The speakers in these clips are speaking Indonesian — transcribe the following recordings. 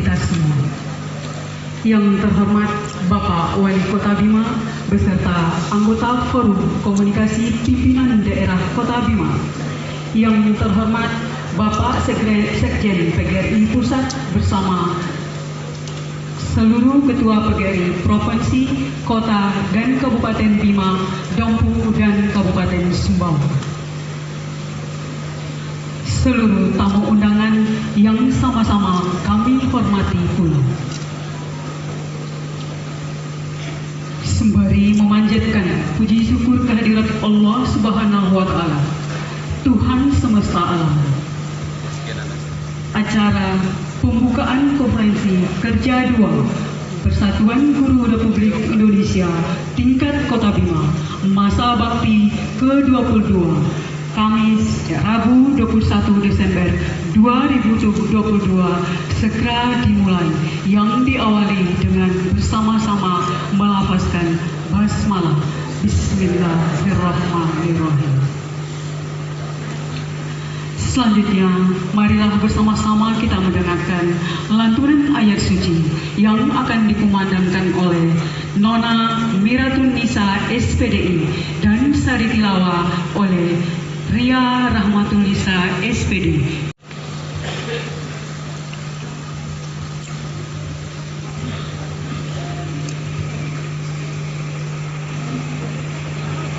kita semua. Yang terhormat Bapak Wali Kota Bima beserta anggota Forum Komunikasi Pimpinan Daerah Kota Bima. Yang terhormat Bapak Sekjen PGRI Pusat bersama seluruh Ketua PGRI Provinsi, Kota, dan Kabupaten Bima, Dompu, dan Kabupaten Sumbawa. Seluruh tamu undangan yang sama-sama kami hormati pula. Sembari memanjatkan puji syukur kehadirat Allah Subhanahu wa Ta'ala, Tuhan semesta alam. Acara pembukaan konferensi kerja 2 Persatuan Guru Republik Indonesia tingkat Kota Bima masa bakti ke-22 Kamis Rabu 21 Desember 2022 segera dimulai, yang diawali dengan bersama-sama melafazkan basmalah. Bismillahirrahmanirrahim. Selanjutnya, marilah bersama-sama kita mendengarkan lantunan ayat suci yang akan dikumandangkan oleh Nona Miratun Nisa SPDI dan sari tilawah oleh Ria Rahmatulisa SPD.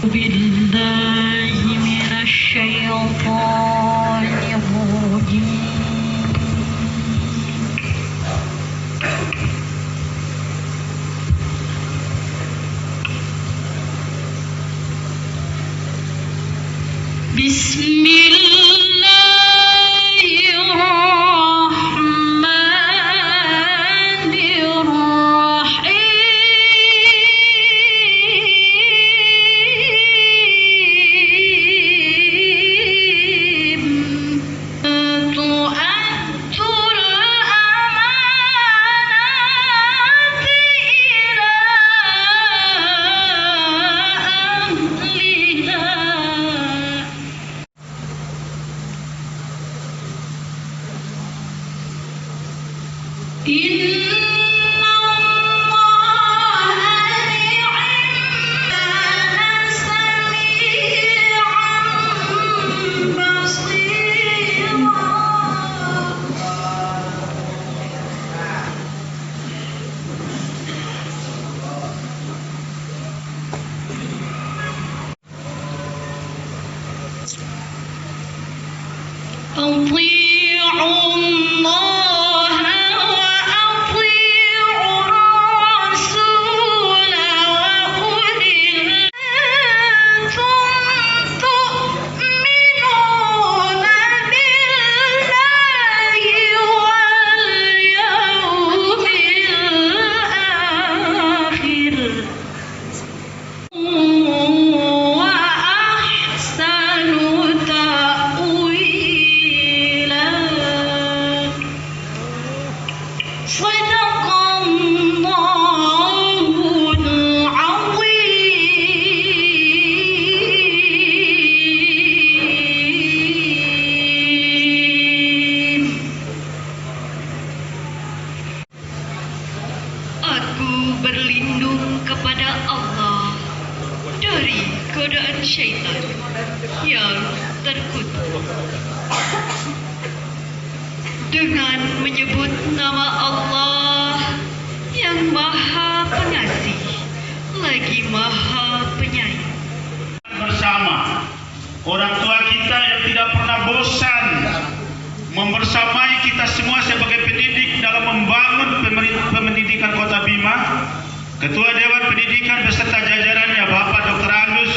Billahi minasyaitonir rajim. Berlindung kepada Allah dari godaan syaitan yang terkutuk dengan menyebut nama Allah yang Maha Pengasih lagi Maha Penyayang. Bersama orang tua kita yang tidak pernah bosan membersamai kita semua sebagai pendidik dalam membangun pendidikan Kota Bima. Ketua Dewan Pendidikan beserta jajarannya Bapak Dr. Agus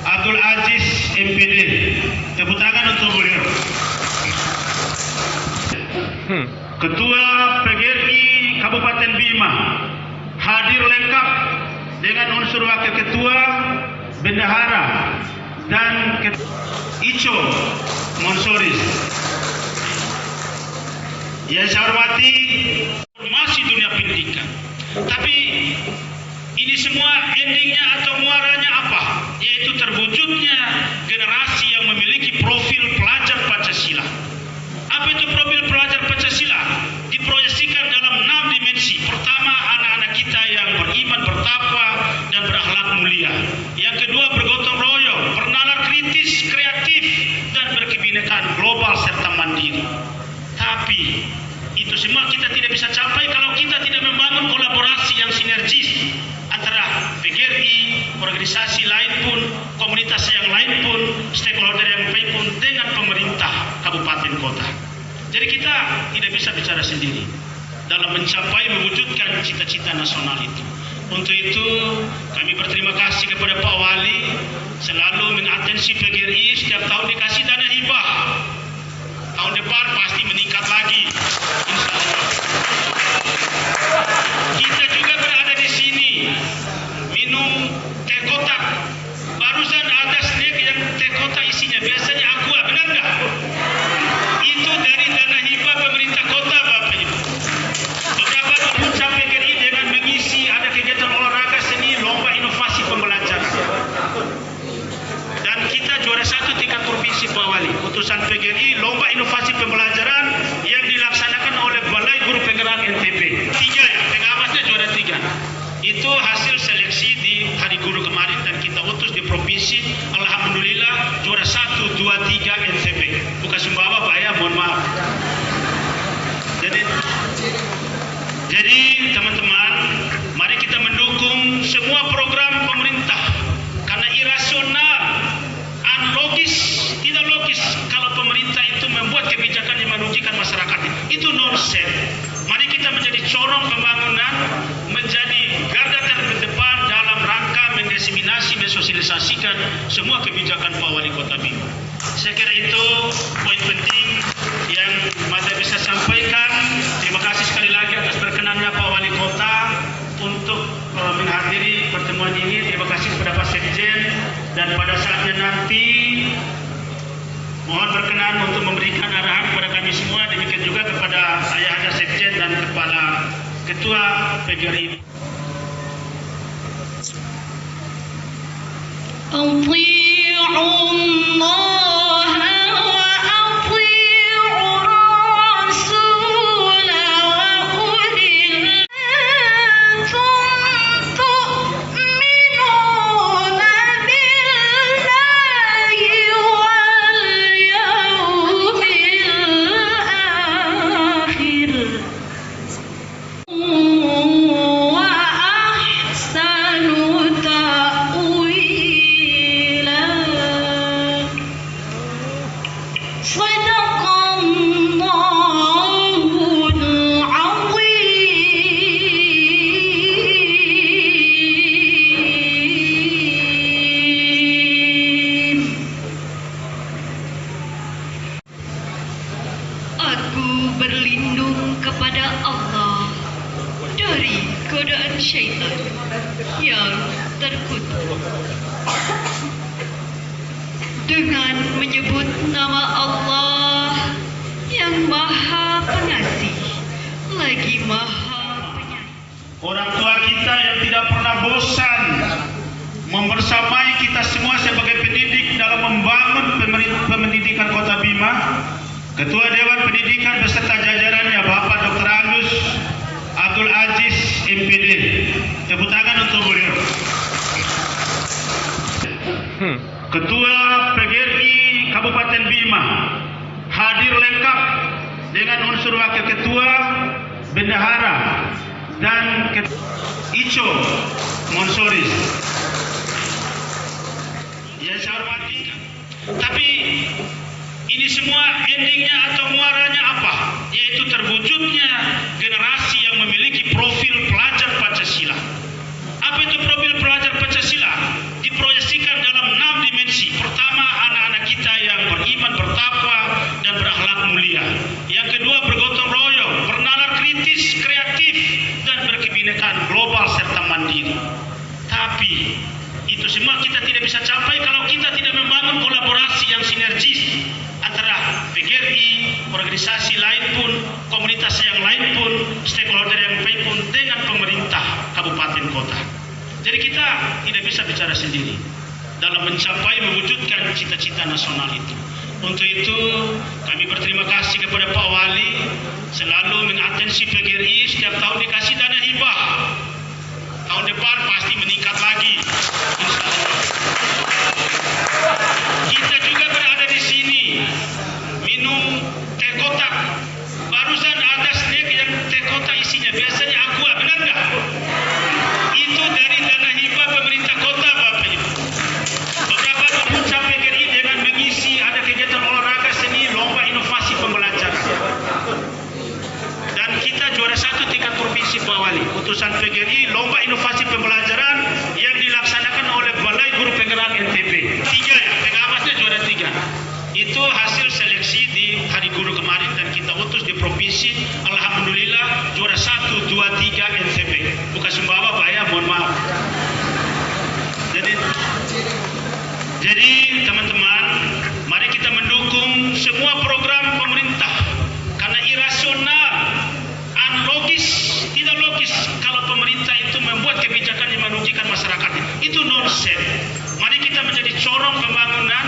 Abdul Aziz MPD. Tepuk tangan untuk beliau. Ketua PGRI Kabupaten Bima hadir lengkap dengan unsur wakil ketua, bendahara, dan Ico Monsoris. Yang saya hormati, masih dunia pendidikan. Tapi ini semua endingnya atau muaranya apa? Yaitu terwujudnya generasi yang memiliki profil pelajar Pancasila. Apa itu profil pelajar Pancasila? Diproyeksikan semua kita tidak bisa capai kalau kita tidak membangun kolaborasi yang sinergis antara PGRI, organisasi lain pun, komunitas yang lain pun, stakeholder yang lain pun dengan pemerintah kabupaten kota. Jadi kita tidak bisa bicara sendiri dalam mencapai mewujudkan cita-cita nasional itu. Untuk itu kami berterima kasih kepada Pak Wali selalu mengatensi PGRI, setiap tahun dikasih dana hibah. Tahun depan pasti meningkat lagi, insya Allah. Kita juga berada di sini minum teh kotak. Barusan ada snack yang teh kotak isinya biasanya aqua, benar nggak? Itu dari dana hibah pemerintah kota, Bapak Ibu. Beberapa pemuda PGRI dengan mengisi ada kegiatan olahraga seni, lomba inovasi pembelajaran. Dan kita juara 1 tingkat provinsi Pak Wali, putusan PGRI lomba inovasi pembelajaran yang dilaksanakan oleh Balai Guru Penggerak NTB. 3 ya, pengawasnya juara 3. Itu hasil seleksi di Hari Guru kemarin dan kita utus di provinsi. Alhamdulillah juara 1, 2, 3 NTB. Bukan Sumbawa Pak ya, mohon maaf. Jadi teman-teman, mari kita mendukung semua program pemerintah karena irasional, unlogis, tidak logis kalau pemerintah itu membuat kebijakan yang merugikan masyarakat. Itu nonsense. Mari kita menjadi corong pembangunan, menjadi garda terdepan dalam rangka mendiseminasi, mensosialisasikan semua kebijakan Pak Wali Kota Bima. Saya kira itu poin penting yang Mada bisa sampaikan. Terima kasih sekali lagi atas berkenannya Pak Wali Kota untuk menghadiri pertemuan ini. Terima kasih kepada Pak Sekjen, dan pada saatnya nanti mohon berkenan untuk memberikan arahan kepada kami semua, demikian juga kepada Ayahanda Sekjen dan Kepala Ketua PGRI. Berlindung kepada Allah dari godaan syaitan yang terkutuk. Dengan menyebut nama Allah yang Maha Pengasih lagi Maha Penyayang. Orang tua kita yang tidak pernah bosan membersamai kita semua sebagai pendidik dalam membangun pendidikan Kota Bima. Ketua Dewan Pendidikan beserta jajarannya Bapak Dr. Agus Abdul Aziz MPD. Tepuk tangan untuk beliau. Ketua PGRI Kabupaten Bima hadir lengkap dengan unsur wakil ketua, bendahara, dan Ico Monsoris. Yang saya hormati. Tapi ini semua endingnya atau muaranya apa? Yaitu terwujudnya generasi yang memiliki profil pelajar Pancasila. Apa itu profil pelajar Pancasila? Diproyeksikan dalam 6 dimensi. Pertama, anak-anak kita yang beriman, bertakwa, dan berakhlak mulia. Yang kedua, bergotong royong, bernalar kritis, kreatif, dan berkebinekaan global serta mandiri. Tapi itu semua kita tidak bisa capai kalau kita tidak membangun kolaborasi yang sinergis antara PGRI, organisasi lain pun, komunitas yang lain pun, stakeholder yang lain pun dengan pemerintah kabupaten kota. Jadi kita tidak bisa bicara sendiri dalam mencapai mewujudkan cita-cita nasional itu. Untuk itu kami berterima kasih kepada Pak Wali selalu mengatensi PGRI, setiap tahun dikasih dana hibah. Tahun depan pasti meningkat lagi, insya Allah. Kita juga berada di sini minum teh kotak. Barusan ada snack kasih Pak Wali, utusan PGRI lomba inovasi pembelajaran yang dilaksanakan oleh Balai Guru Penggerak NTB. 3 ya, pengawasnya juara 3. Itu hasil seleksi di Hari Guru kemarin dan kita utus di provinsi. Alhamdulillah juara 1, 2, 3 NTB. Bukan Sumbawa Pak ya, mohon maaf. Jadi teman-teman, mari kita mendukung semua program pemerintah karena irasional, unlogis, tidak logis kalau pemerintah itu membuat kebijakan yang merugikan masyarakat. Itu nonsense. Mari kita menjadi corong pembangunan,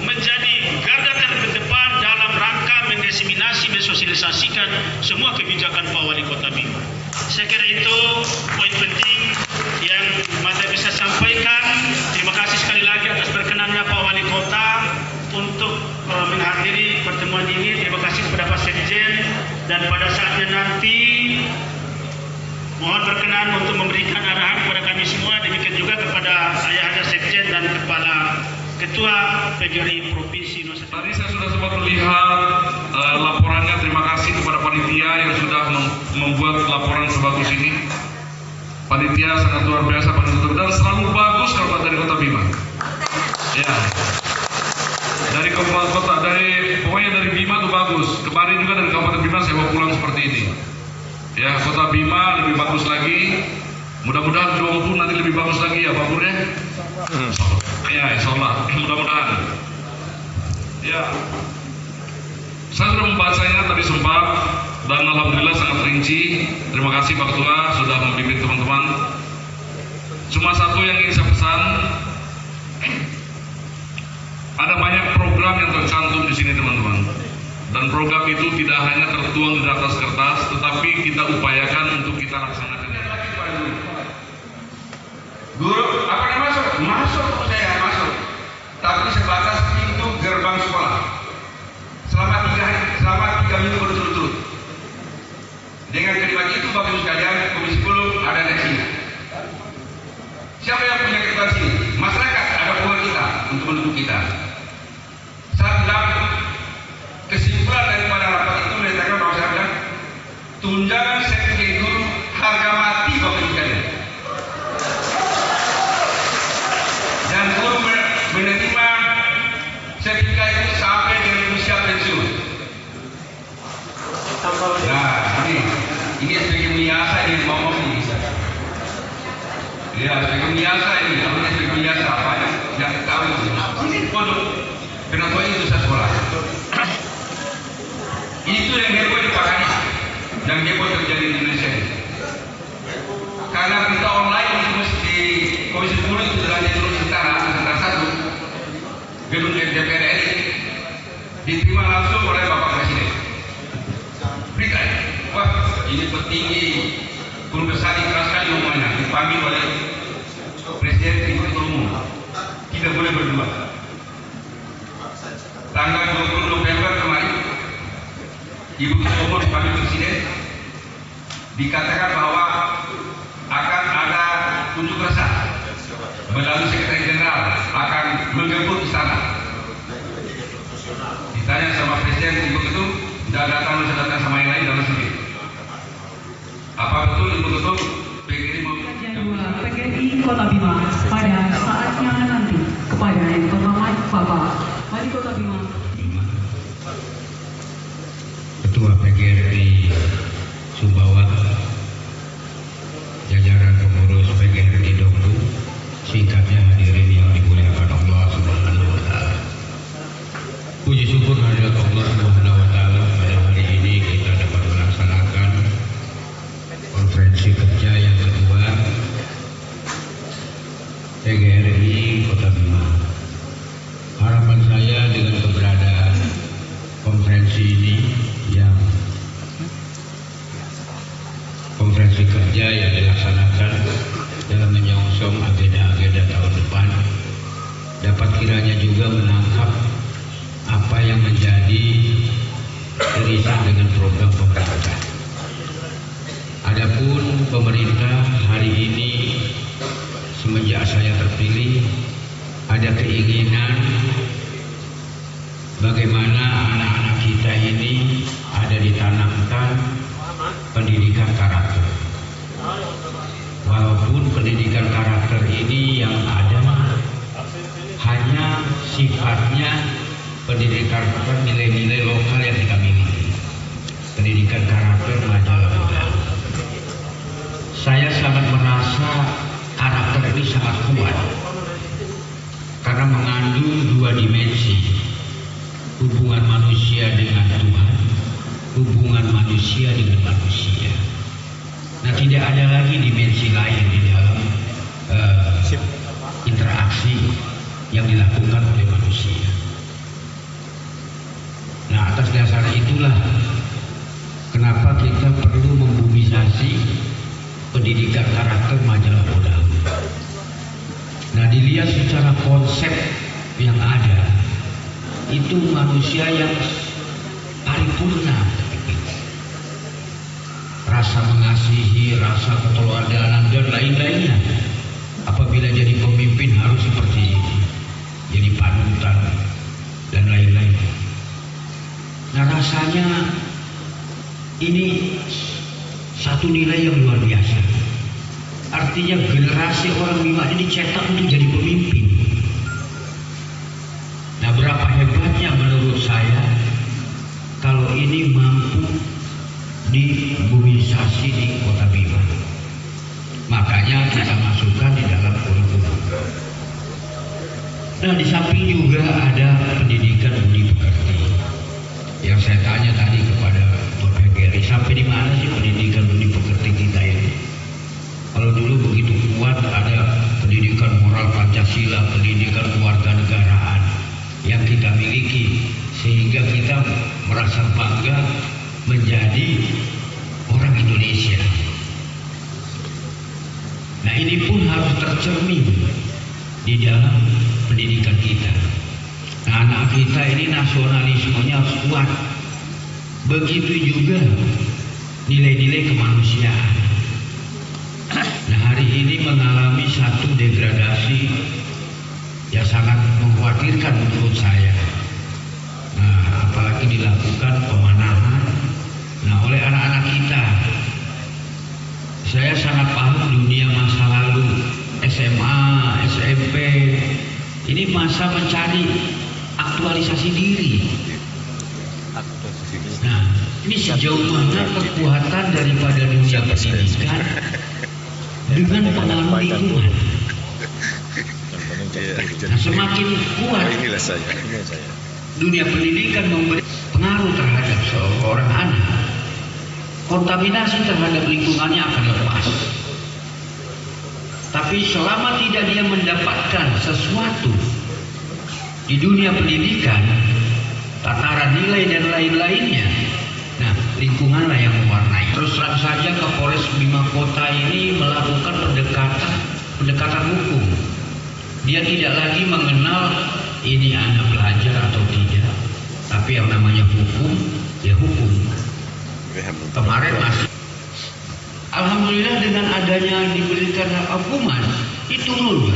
menjadi garda terdepan dalam rangka mendiseminasi, mensosialisasikan semua kebijakan Pak Wali Kota Bima. Saya kira itu poin penting yang saya bisa sampaikan. Terima kasih sekali lagi atas berkenannya Pak Wali Kota untuk menghadiri pertemuan ini. Terima kasih kepada Pak Sekjen, dan pada saatnya nanti mohon berkenan untuk memberikan arahan kepada kami semua, demikian juga kepada Ayahanda Sekjen dan Kepala Ketua PGRI Provinsi Nusa Tenggara. Tadi saya sudah sempat melihat laporannya. Terima kasih kepada panitia yang sudah membuat laporan sebagus ini. Panitia sangat luar biasa, dan selalu bagus kalau dari Kota Bima. Ya, dari kota, pokoknya dari Bima tuh bagus. Kemarin juga dari Kabupaten Bima saya bawa pulang seperti ini. Ya, Kota Bima lebih bagus lagi. Mudah-mudahan Jompu nanti lebih bagus lagi ya Pak Pur ya. Ya, insyaallah. Mudah-mudahan. Ya, saya sudah membacanya tadi sempat, dan alhamdulillah sangat rinci. Terima kasih Pak Ketua sudah membimbing teman-teman. Cuma satu yang ingin saya pesan, ada banyak program yang tercantum di sini teman-teman. Dan program itu tidak hanya tertuang di atas kertas, tetapi kita upayakan untuk kita laksanakan. Guru, apa yang masuk? Masuk, saya masuk. Tapi sebatas pintu gerbang sekolah. Selama 3 minggu berturut-turut. Dengan kalimat itu Bapak Ibu sekalian, Komisi 10 ada reaksinya. Siapa yang punya ketentuan sini? Masyarakat ada peluang kita untuk mendukung kita. Saya bilang kesimpulan daripada rapat itu menyatakan bahwa saya bilang tunjangan sertifikat guru harga mati Bapak Ibu sekalian. Dan guru menerima sertifikat itu sampai dengan usia pensiun. Nah, ini sebagai biasa ini ngomong ini. Ya, sebagai biasa ini, namanya sebagai biasa apa ya? Yang tahu itu. Ini bodoh. Kenapa itu saya sekolah? Itu yang heboh dipahami, yang heboh terjadi di Indonesia. Karena berita online itu mesti Komisi 10 itu telah diturun Nusantara 1, gedung DPR RI, diterima langsung oleh Bapak Presiden. Berita, wah ini petinggi guru besar keras sekali omongannya, dipanggil oleh Presiden Ibu Ketua Umum. Tidak boleh berdua. Tanggal 20 November kemarin, Ibu Ketua Umum dipanggil Presiden, dikatakan bahwa akan ada unjuk rasa melalui Sekretaris Jenderal akan menjemput istana. Ditanya sama Presiden, Ibu Ketua, tidak datang sama yang lain dalam sendiri. Apa betul Ibu Ketua PGRI PGRI Kota Bima pada saatnya nanti kepada yang terhormat Bapak Wali Kota Bima, Ketua PGRI Sumbawa, jajaran pengurus PGRI Dompu, singkatnya hadirin yang dimuliakan Allah Subhanahu wa Ta'ala. Puji syukur kehadirat Allah Subhanahu wa Ta'ala, pada hari ini kita dapat melaksanakan konferensi kerja yang kedua PGRI Kota Bima. Harapan saya dengan keberadaan konferensi ini, yang konferensi kerja yang dilaksanakan dalam menyongsong agenda-agenda tahun depan, dapat kiranya juga menangkap apa yang menjadi irisan dengan program pemerintah. Adapun pemerintah hari ini semenjak saya terpilih ada keinginan bagaimana anak-anak kita ini ada ditanamkan pendidikan karakter. apapun, pendidikan karakter ini yang ada hanya sifatnya pendidikan karakter nilai-nilai lokal yang kita miliki. Pendidikan karakter majalah muda. Saya sangat merasa karakter ini sangat kuat karena mengandung dua dimensi, hubungan manusia dengan Tuhan, hubungan manusia dengan manusia. Nah, tidak ada lagi dimensi lain di dalam interaksi yang dilakukan oleh manusia. Nah, atas dasar itulah kenapa kita perlu membumisasi pendidikan karakter majalah muda. Nah, dilihat secara konsep yang ada, itu manusia yang paripurna, rasa mengasihi, rasa keteladanan dan lain-lainnya. Apabila jadi pemimpin harus seperti ini, jadi panutan dan lain-lain. Nah, rasanya ini satu nilai yang luar biasa. Artinya generasi orang Bima ini dicetak untuk jadi pemimpin. Nah, berapa hebatnya menurut saya kalau ini mampu dibumisasi di Kota Bima. Makanya kita masukkan di dalam kurikulum. Nah, di samping juga ada pendidikan budi pekerti. Yang saya tanya tadi kepada Bapak Geri, sampai di mana sih pendidikan budi pekerti kita ini? Kalau dulu begitu kuat ada pendidikan moral Pancasila, pendidikan kewarganegaraan yang kita miliki, sehingga kita merasa bangga menjadi orang Indonesia. Nah, ini pun harus tercermin di dalam pendidikan kita. Nah, anak kita ini nasionalismenya harus kuat. Begitu juga nilai-nilai kemanusiaan. Nah, hari ini mengalami satu degradasi yang sangat mengkhawatirkan menurut saya. Nah, apalagi dilakukan pemanahan oleh anak-anak kita. Saya sangat paham dunia masa lalu, SMA, SMP, ini masa mencari aktualisasi diri. Nah, ini sejauh mana kekuatan daripada dunia pendidikan dengan pengaruh lingkungan. Nah, semakin kuat dunia pendidikan memberi pengaruh terhadap seorang anak, kontaminasi terhadap lingkungannya akan lepas. Tapi selama tidak dia mendapatkan sesuatu di dunia pendidikan, tataran nilai dan lain-lainnya, nah, lingkunganlah yang mewarnai. Terus terang saja Kapolres Bima Kota ini melakukan pendekatan hukum. Dia tidak lagi mengenal ini anak belajar atau tidak, tapi yang namanya hukum, ya hukum. Kemarin masih, alhamdulillah dengan adanya diberikan hukuman itu turun.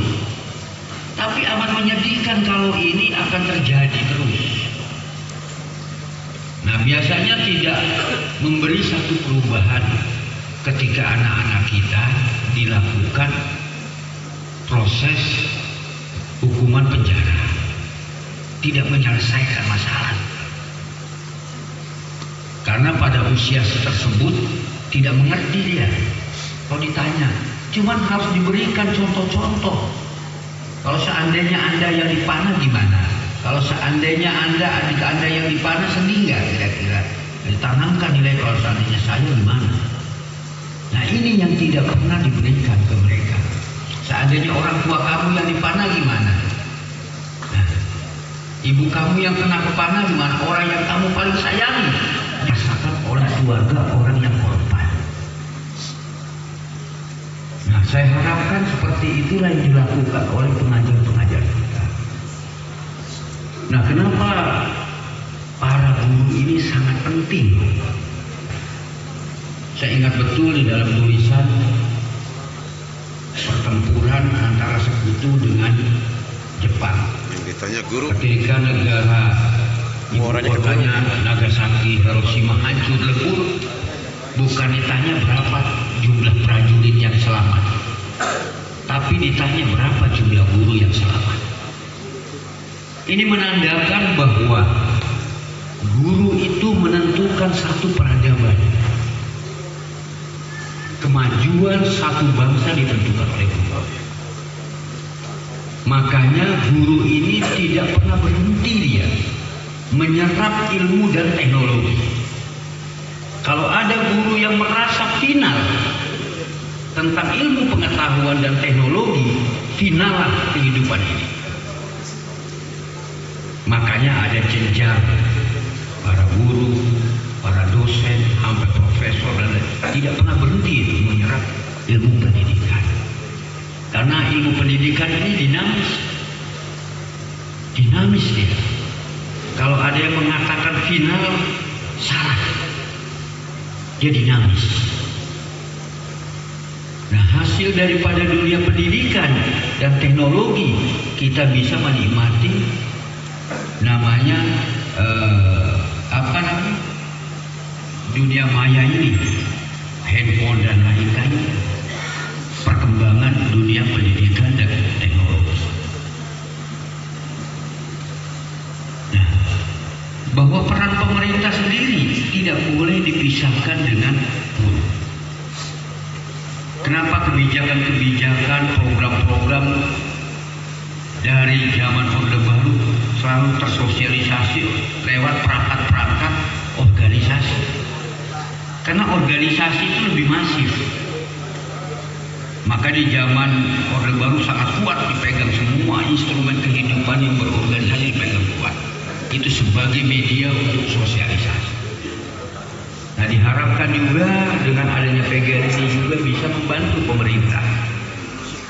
Tapi amat menyedihkan kalau ini akan terjadi terus. Nah, biasanya tidak memberi satu perubahan ketika anak-anak kita dilakukan proses hukuman penjara, tidak menyelesaikan masalah. Karena pada usia tersebut tidak mengerti dia. Kalau ditanya, cuman harus diberikan contoh-contoh. Kalau seandainya Anda yang dipanah gimana? Kalau seandainya adik Anda yang dipanah sedih nggak kira-kira? Ditanamkan nilai kalau seandainya saya gimana? Nah, ini yang tidak pernah diberikan ke mereka. Seandainya orang tua kamu yang dipanah gimana? Nah, ibu kamu yang kena kepanah gimana? Orang yang kamu paling sayangi. Rasakan oleh keluarga orang yang korban. Nah, saya harapkan seperti itulah yang dilakukan oleh pengajar-pengajar kita. Nah, kenapa para guru ini sangat penting? Saya ingat betul di dalam tulisan pertempuran antara sekutu dengan Jepang. Yang ditanya guru. Ketika negara ibu kotanya Nagasaki, Hiroshima hancur lebur, bukan ditanya berapa jumlah prajurit yang selamat, tapi ditanya berapa jumlah guru yang selamat. Ini menandakan bahwa guru itu menentukan satu peradaban. Kemajuan satu bangsa ditentukan oleh guru. Makanya guru ini tidak pernah berhenti dia menyerap ilmu dan teknologi. Kalau ada guru yang merasa final tentang ilmu pengetahuan dan teknologi, finalah kehidupan ini. Makanya ada jenjang para guru, para dosen, sampai profesor dan tidak pernah berhenti itu menyerap ilmu pendidikan. Karena ilmu pendidikan ini dinamis dia. Kalau ada yang mengatakan final, salah. Dia dinamis. Nah, hasil daripada dunia pendidikan dan teknologi, kita bisa menikmati namanya dunia maya ini, handphone dan lain-lain, perkembangan dunia pendidikan dan teknologi. Nah, bahwa peran pemerintah sendiri tidak boleh dipisahkan dengan guru. Kenapa kebijakan-kebijakan, program-program dari zaman Orde Baru selalu tersosialisasi lewat perangkat-perangkat organisasi? Karena organisasi itu lebih masif. Maka di zaman Orde Baru sangat kuat dipegang semua instrumen kehidupan yang berorganisasi dipegang kuat. Itu sebagai media untuk sosialisasi. Nah, diharapkan juga dengan adanya PGRI juga bisa membantu pemerintah.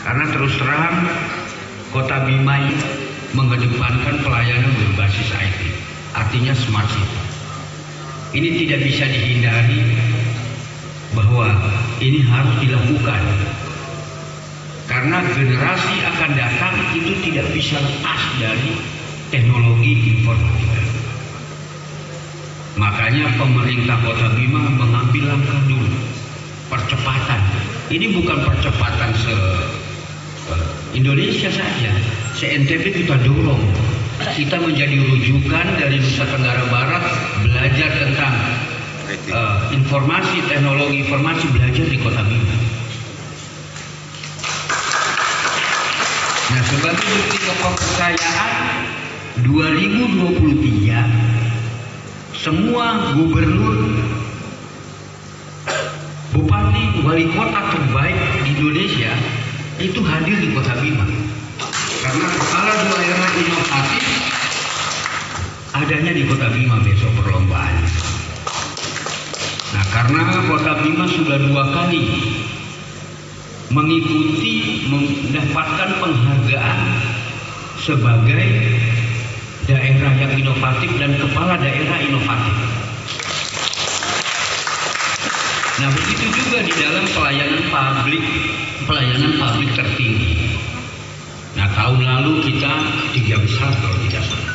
Karena terus terang Kota Bima mengedepankan pelayanan berbasis IT, artinya smart city. Ini tidak bisa dihindari bahwa ini harus dilakukan. Karena generasi akan datang itu tidak bisa lepas dari teknologi informatika. Makanya pemerintah Kota Bima mengambil langkah dulu, percepatan. Ini bukan percepatan Indonesia saja, se-NTB kita dorong. Kita menjadi rujukan dari Nusa Tenggara Barat, belajar tentang informasi, teknologi informasi, belajar di Kota Bima. Nah, sebagai bukti kepercayaan 2023 semua gubernur, bupati, wali kota terbaik di Indonesia itu hadir di Kota Bima. Karena kepala daerah inovatif adanya di Kota Bima besok perlombaan. Nah, karena Kota Bima sudah 2 kali mengikuti mendapatkan penghargaan sebagai daerah yang inovatif dan kepala daerah inovatif. Nah, begitu juga di dalam pelayanan publik tertinggi. Nah, tahun lalu kita 3 besar kalau tidak salah.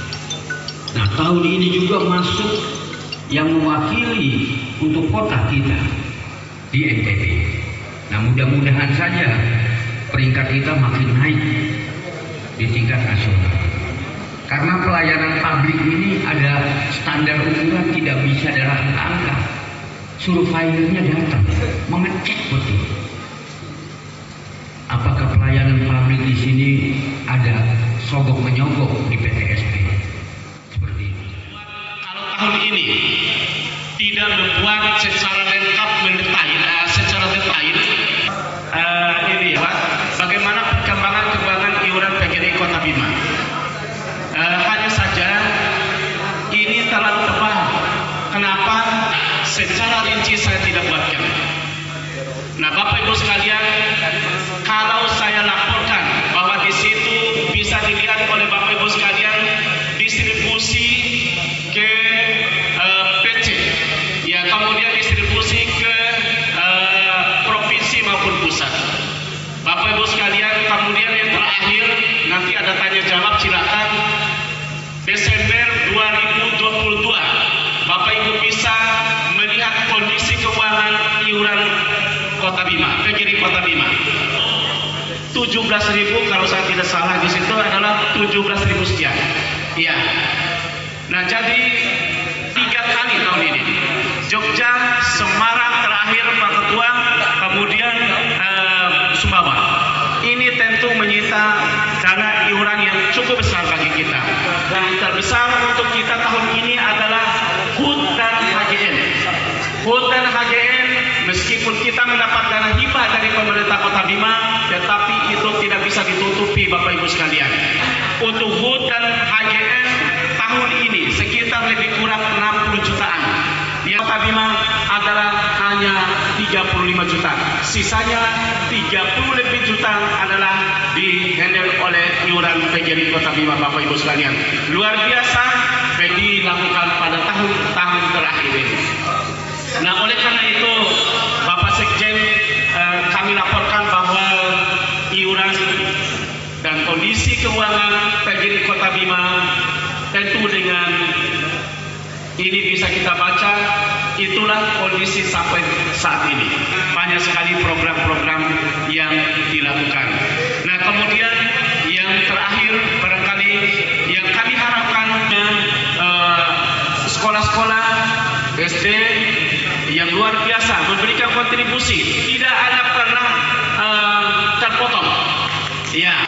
Nah, tahun ini juga masuk yang mewakili untuk kota kita di NTB. Nah, mudah-mudahan saja peringkat kita makin naik di tingkat nasional. Karena pelayanan publik ini ada standar ukuran, tidak bisa dalam angka. Surveyornya datang, mengecek betul. Apakah pelayanan publik di sini ada sogok menyogok di PTSP? Seperti ini. Kalau tahun ini tidak membuat secara lengkap secara detail ini ya Pak, bagaimana perkembangan iuran PGRI Kota Bima. Hanya saja ini terlalu tebal. Kenapa? Secara rinci saya tidak buatkan. Nah, Bapak Ibu sekalian, kalau saya laporkan bahwa di situ bisa dilihat oleh Bapak Ibu sekalian distribusi ke PC, ya, kemudian distribusi ke provinsi maupun pusat. Bapak Ibu sekalian, kemudian yang terakhir nanti ada tanya jawab, silakan. Desember 2022 Bapak Ibu bisa melihat kondisi keuangan iuran Kota Bima, PGRI Kota Bima. 17.000 kalau saya tidak salah di situ adalah 17.000 sekian. Iya. Nah, jadi 3 kali tahun ini. Jogja, Semarang terakhir Pak Ketua, kemudian Sumbawa. Ini tentu menyita dana iuran yang cukup besar bagi kita. Dan terbesar untuk kita tahun ini adalah HUT dan HGN. HUT dan HGN, meskipun kita mendapat dana hibah dari pemerintah Kota Bima, tetapi itu tidak bisa ditutupi Bapak Ibu sekalian. Untuk HUT dan HGN tahun ini sekitar lebih kurang 60 jutaan. Yang Kota Bima adalah hanya 35 juta. Sisanya 30 lebih juta adalah dihandle oleh iuran PGRI Kota Bima Bapak Ibu sekalian. Luar biasa dilakukan pada tahun-tahun terakhir ini. Nah, oleh karena itu Bapak Sekjen, kami laporkan bahwa iuran dan kondisi keuangan PGRI Kota Bima tentu dengan ini bisa kita baca, itulah kondisi sampai saat ini. Banyak sekali program-program yang dilakukan. Nah, kemudian yang terakhir barangkali yang kami harapkan sekolah-sekolah SD yang luar biasa memberikan kontribusi, tidak ada pernah terpotong. Ya,